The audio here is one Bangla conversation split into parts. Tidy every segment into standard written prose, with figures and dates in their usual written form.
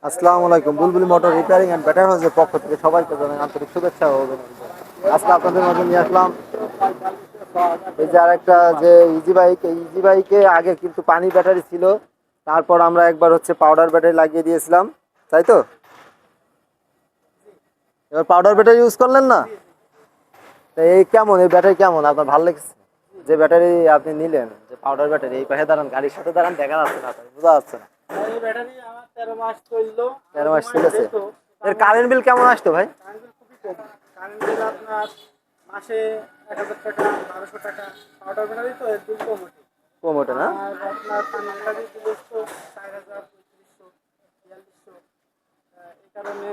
আসসালামু আলাইকুম। বুলবুলি মোটর রিপেয়ারিং এন্ড ব্যাটারি হাউসের পক্ষ থেকে সবাইকে জানাই আন্তরিক শুভেচ্ছা ও অভিনন্দন। আজকে আপনাদের মাঝে নিয়ে আসলাম এই যে আরেকটা যে ইজি বাইক। এই ইজি বাইকে আগে কিন্তু পানি ব্যাটারি ছিল, তারপর আমরা একবার হচ্ছে পাউডার ব্যাটারি লাগিয়ে দিয়েছিলাম, তাই তো? এবার পাউডার ব্যাটারি ইউজ করলেন না? তো এই কেমন, এই ব্যাটারি কেমন, আপনার ভালো লেগেছে? যে ব্যাটারি আপনি নিলেন, যে পাউডার ব্যাটারি, এই পাশে দাঁড়ান, গাড়ির সাথে দাঁড়ান, দেখা যাচ্ছে না, বোঝা যাচ্ছে না। এই ব্যাটারি আমার 13 মাস চললো। 13 মাস চলেছে। এর কারেন্ট বিল কেমন আসতো ভাই? কারেন্ট বিল খুবই কম। কারেন্ট বিল আপনার মাসে 1000 টাকা, 1200 টাকা। পাউডার ব্যাটারি তো এর বিল কম ওঠে। কম ওঠে না? আর আপনার পানি ব্যাটারি বিল তো 4000, 3500, 4200। এই কারণে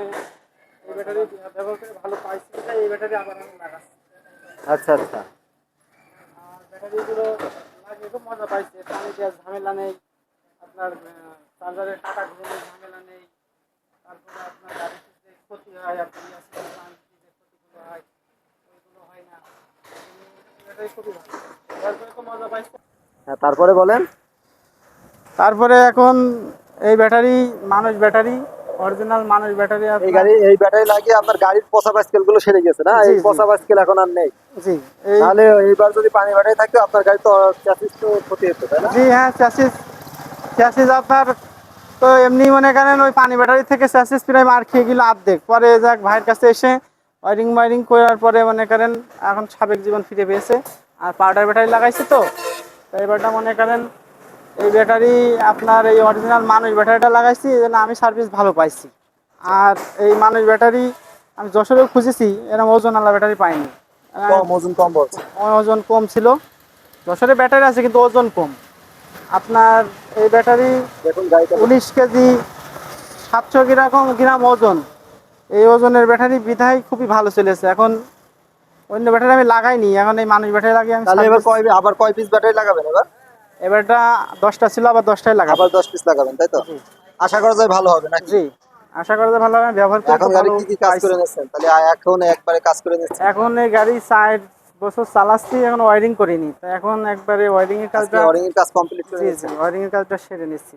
এই ব্যাটারি ব্যবহার করে ভালো পাইছি, তাই এই ব্যাটারি আবার আমি লাগাচ্ছি। আচ্ছা আচ্ছা। আর ব্যাটারিগুলো লাগিয়ে খুব মজা পাইছে। পানি দেওয়ার ঝামেলা নেই, আপনার চার্জারের টাকা ঘুরানোর ঝামেলা নেই। তারপরে আপনার গাড়িতে যে ক্ষতি হয়, আপনি যে ক্ষতিগুলো হয় ওইগুলো হয় না। এটাই খুবই ভালো, তারপরে তো মজা পাইছে। হ্যাঁ, তারপরে বলেন। তারপরে এখন এই ব্যাটারি মানুষ ব্যাটারি, অরিজিনাল মানুষ ব্যাটারি এই আপনার। গাড়ি, এই ব্যাটারি লাগিয়ে আপনার গাড়ির পচা পাইস্কেল গুলো সেরে গেছে না? জি এই জি পচা পাইস্কেল এখন আর নেই। জি। এই তাহলে এইবার যদি পানি ব্যাটারি থাকতো আপনার গাড়ি তো চ্যাসিস তো ক্ষতি হতো, তাই না? জি হ্যাঁ, চ্যাসিস চ্যাসিস আপনার তো এমনি মনে করেন ওই পানি ব্যাটারি থেকে চ্যাসিস প্রায় মার খেয়ে গেল অর্ধেক। পরে যাক ভাইয়ের কাছে এসে ওয়ারিং ওয়ারিং করার পরে মনে করেন এখন স্বাভাবিক জীবন ফিরে পেয়েছে। আর পাউডার ব্যাটারি লাগাইছে তো এবারটা মনে করেন এই ব্যাটারি আপনার এই অরিজিনাল মানুষ ব্যাটারিটা লাগাইছি, এই জন্য আমি সার্ভিস ভালো পাইছি। আর এই মানুষ ব্যাটারি আমি যশোরেও খুঁজেছি, এরকম ওজনওয়ালা ব্যাটারি পাইনি। কম ওজন, কম বলছে। ওজন কম ছিল। যশোরে ব্যাটারি আছে কিন্তু ওজন কম। আপনার এই ব্যাটারি দেখুন গাড়িটা, 19 কেজি 700 গ্রাম ওজন। এই ওজনের ব্যাটারি বিধায় খুবই ভালো চলেছে। এখন অন্য ব্যাটারি আমি লাগাইনি, এখন এই মানুষ ব্যাটারি লাগিয়ে আমি তাহলে এবার সার্ভিস। আবার কয় পিস ব্যাটারি লাগাবেন এবার? এবারটা 10টা ছিল, আবার 10টাই লাগাবো। আবার 10 পিস লাগাবেন, তাই তো? জি আশা করা যায় ভালো হবে নাকি? জি, আশা করা যায় ভালো হবে। ব্যবহার করে এখন খুব গাড়ি ভালো কি কি কাজ পাইছি। করে নিচ্ছেন তাহলে? এখন একবারে কাজ করে নিচ্ছেন? এখন এই গাড়ি 4 বছর চালাচ্ছি, এখন ওয়ারিং করিনি, তো এখন একবারে ওয়ারিং এর আজকে কাজটা। ওয়ারিং এর কাজ কমপ্লিট করে জি জি, নিচ্ছেন? ওয়ারিং এর কাজটা সেরে নিচ্ছি।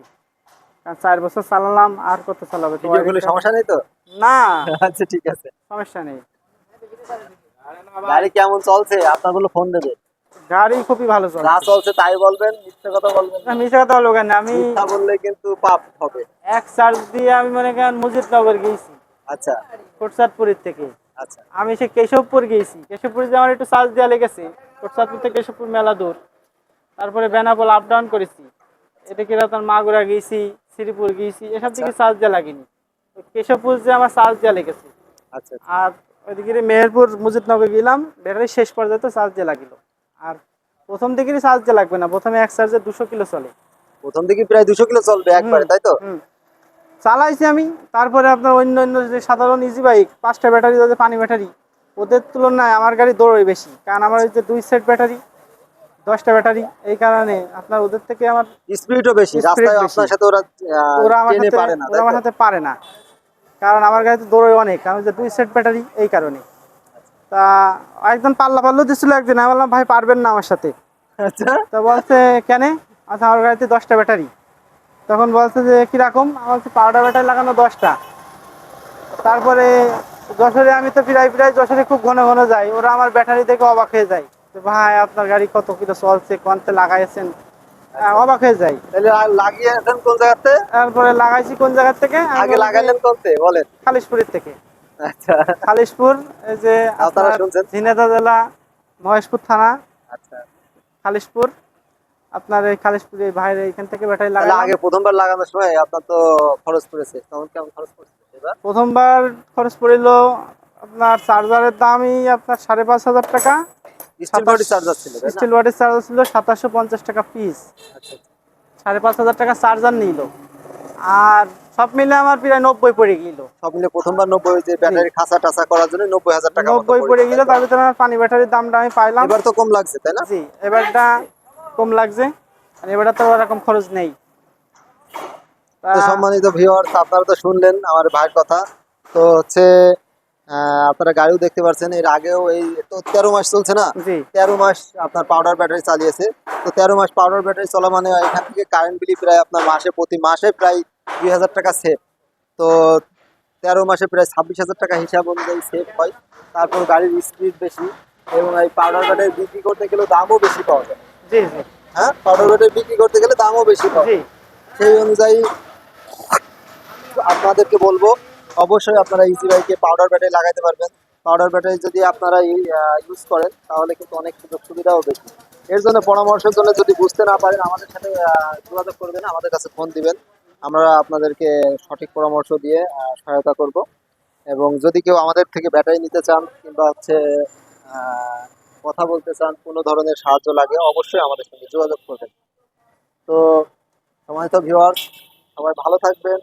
কারণ 4 বছর চালালাম, আর কত চালাবে, তো ভিডিও করলে ওয়ারিংটা। সমস্যা নেই তো? না, আচ্ছা ঠিক আছে। সমস্যা নেই। গাড়ি কেমন চলছে আপনার বলে ফোন দেবে? গাড়ি খুবই ভালো যা চলছে। চলছে তাই বলবেন, মিথ্যে কথা বলবেন না, না। মিশা কথা বলবো কেন, আমি মিথ্যা বললে কিন্তু পাপ হবে। এক চার্জ দিয়ে আমি মনে করেন মুজিবনগর গিয়েছি আচ্ছা কোটচাঁদপুরের থেকে। আচ্ছা। আমি সে কেশবপুর গিয়েছি, কেশবপুরে যে আমার একটু চার্জ দেওয়া লেগেছে। কোটচাঁদপুর থেকে কেশবপুর মেলা দূর। তারপরে বেনাপোল আপ ডাউন করেছি, এদিকে রাতার মাগুরা গিয়েছি, শ্রীপুর গিয়েছি, এসব আচ্ছা দিকে চার্জ দেওয়া লাগেনি। তো কেশবপুর যে আমার চার্জ দেওয়া লেগেছে। আচ্ছা। আর ওইদিকে মেহেরপুর মুজিবনগর গেলাম, ব্যাটারি শেষ পর্যন্ত চার্জ দেওয়া লাগিল। আর প্রথম দিকেরই চার্জ দেওয়া লাগবে না, প্রথমে এক চার্জে 200 কিলো চলে। প্রথম দিকে প্রায় 200 কিলো চলবে হুম একবারে, তাই তো? হুম, চালাইছি আমি। তারপরে আপনার অন্য অন্য যে সাধারণ ইজি বাইক 5টা ব্যাটারি, যাদের পানি ব্যাটারি, ওদের তুলনায় আমার গাড়ি দৌড়ই বেশি। কারণ আমার ওই যে 2 সেট ব্যাটারি, 10টা ব্যাটারি, এই কারণে আপনার ওদের থেকে আমার স্পিডও বেশি, স্পিড রাস্তায় বেশি। আপনার সাথে ওরা ওরা আমার ট্রেনে সাথে পারে না, ওরা তাই আমার তো? সাথে পারে না, কারণ আমার গাড়িতে দৌড়ই অনেক, কারণ ওই যে 2 সেট ব্যাটারি, এই কারণে। তা একজন পাল্লা পাল্লো দিচ্ছিল একদিন, আমি বললাম ভাই পারবেন না আমার সাথে। আচ্ছা তো বলছে কেন? আচ্ছা আমার গাড়িতে 10টা ব্যাটারি। তখন বলছে যে কীরকম, আমার হচ্ছে পাউডার ব্যাটারি লাগানো 10টা। তারপরে যশোরে আমি তো প্রায় প্রায় যশোরে খুব ঘন ঘন যাই, ওরা আমার ব্যাটারি দেখে অবাক হয়ে যায় যে ভাই আপনার গাড়ি কত কিলো চলছে, কোনতে লাগাইছেন। অবাক হয়ে যায়। তাহলে লাগিয়েছেন কোন জায়গাতে? তারপরে লাগাইছি কোন জায়গার থেকে, আমি আগে বলি যে লাগালেন কোনতে বলেন? খালিশপুরের থেকে। আচ্ছা, খালিশপুর, এই যে আপনারা আপনার শুনছেন? ঝিনাইদহ জেলা, মহেশপুর থানা, আচ্ছা। খালিশপুর। আপনার এই খালিশপুরে ভাইয়ের এইখান থেকে ব্যাটারি তাহলে লাগাইলাম। আগে প্রথমবার লাগানোর সময় আপনার তো খরচ পড়েছে, তখন কেমন খরচ পড়েছে এবার? প্রথমবার খরচ পড়িল আপনার চার্জারের দামই আপনার 5,500 টাকা। স্টিল বডি চার্জার ছিল, তাই না? স্টিল ওয়াটের চার্জার ছিল 2750 টাকা পিস। আচ্ছা আচ্ছা। 5,500 টাকা চার্জার নিল। আর সব মিলে আমার প্রায় 90 পড়ে গেল। সব মিলে প্রথমবার 90, যে জি, ব্যাটারি খাঁচা টাচা করার জন্য 90,000 টাকা মতো 90 পড়ে পড়েছে, গেল। তাই তো? তার ভিতরে আমার পানি ব্যাটারির দামটা আমি পাইলাম। এবার তো কম লাগছে, তাই না? জি, এবারটা কম লাগছে। আর এবারটা তো ওরকম খরচ নেই। তা তো সম্মানিত ভিউয়ার্স, আপনারা তো শুনলেন আমার ভাইয়ের কথা। তো হচ্ছে আপনারা গাড়িও দেখতে পাচ্ছেন, এর আগেও এই তো 13 মাস চলছে না? জি 13 মাস আপনার পাউডার ব্যাটারি চালিয়েছে। তো 13 মাস পাউডার ব্যাটারি চলা মানে এখান থেকে কারেন্ট বিল প্রায় আপনার প্রতি মাসে প্রায় 2,000 টাকা সেভ। তো 13 মাসে প্রায় 26,000 টাকা হিসাব অনুযায়ী সেভ হয়। তারপর গাড়ির স্পিড বেশি এবং এই পাউডার ব্যাটারি বিক্রি করতে গেলে দামও বেশি পাওয়া যায়। জি জি হ্যাঁ, পাউডার ব্যাটারি বিক্রি করতে গেলে দামও বেশি পাওয়া জি যায়। সেই অনুযায়ী আপনাদেরকে বলবো অবশ্যই আপনারা ইজি বাইকে পাউডার ব্যাটারি লাগাইতে পারবেন। পাউডার ব্যাটারি যদি আপনারা ইউজ করেন তাহলে কিন্তু অনেক সুযোগ সুবিধাও বেশি। এর জন্য পরামর্শের জন্য যদি বুঝতে না পারেন আমাদের সাথে যোগাযোগ করবেন, আমাদের কাছে ফোন দিবেন। আমরা আপনাদেরকে সঠিক পরামর্শ দিয়ে সহায়তা করব। এবং যদি কেউ আমাদের থেকে ব্যাটারি নিতে চান কিংবা হচ্ছে কথা বলতে চান, কোনো ধরনের সাহায্য লাগে অবশ্যই আমাদের সঙ্গে যোগাযোগ করবেন। তো সময় তো ভিউয়ার্স, সবাই ভালো থাকবেন।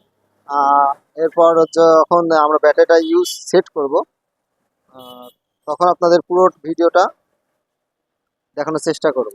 আহ, এরপর যখন আমরা ব্যাটারিটা ইউজ সেট করব তখন আপনাদের পুরো ভিডিওটা দেখানোর চেষ্টা করব।